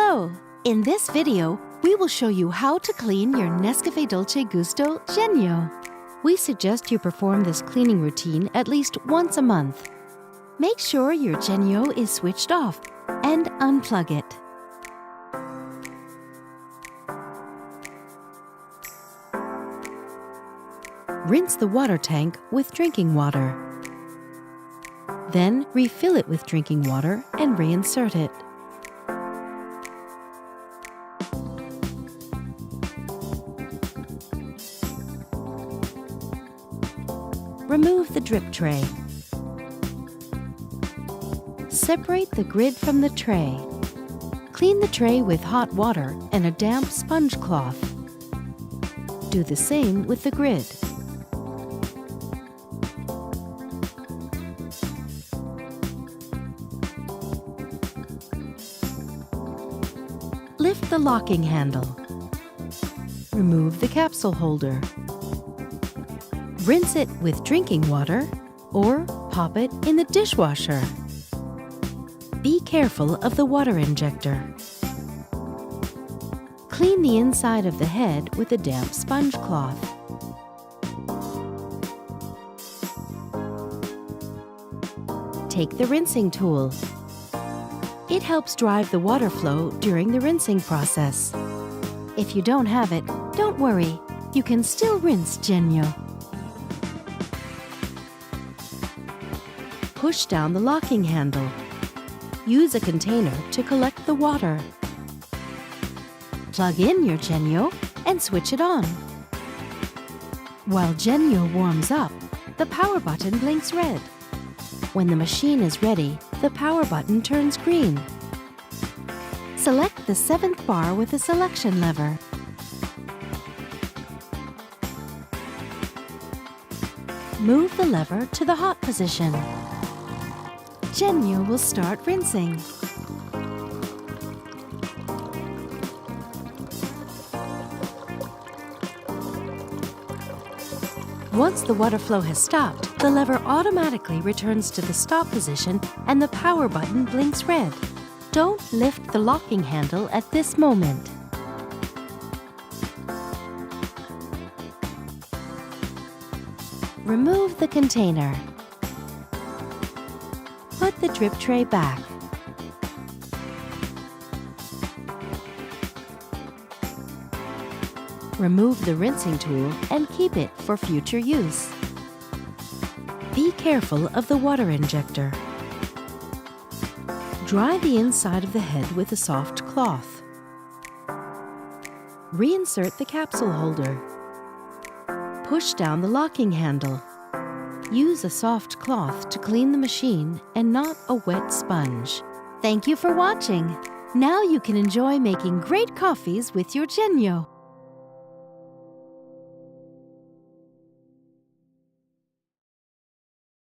Hello! In this video, we will show you how to clean your NESCAFÉ Dolce Gusto Genio. We suggest you perform this cleaning routine at least once a month. Make sure your Genio is switched off and unplug it. Rinse the water tank with drinking water. Then refill it with drinking water and reinsert it. Remove the drip tray. Separate the grid from the tray. Clean the tray with hot water and a damp sponge cloth. Do the same with the grid. Lift the locking handle. Remove the capsule holder. Rinse it with drinking water or pop it in the dishwasher. Be careful of the water injector. Clean the inside of the head with a damp sponge cloth. Take the rinsing tool. It helps drive the water flow during the rinsing process. If you don't have it, don't worry. You can still rinse Genio. Push down the locking handle. Use a container to collect the water. Plug in your Genio and switch it on. While Genio warms up, the power button blinks red. When the machine is ready, the power button turns green. Select the 7th bar with the selection lever. Move the lever to the hot position. Genio will start rinsing. Once the water flow has stopped, the lever automatically returns to the stop position and the power button blinks red. Don't lift the locking handle at this moment. Remove the container. Put the drip tray back. Remove the rinsing tool and keep it for future use. Be careful of the water injector. Dry the inside of the head with a soft cloth. Reinsert the capsule holder. Push down the locking handle. Use a soft cloth to clean the machine and not a wet sponge. Thank you for watching. Now you can enjoy making great coffees with your Genio.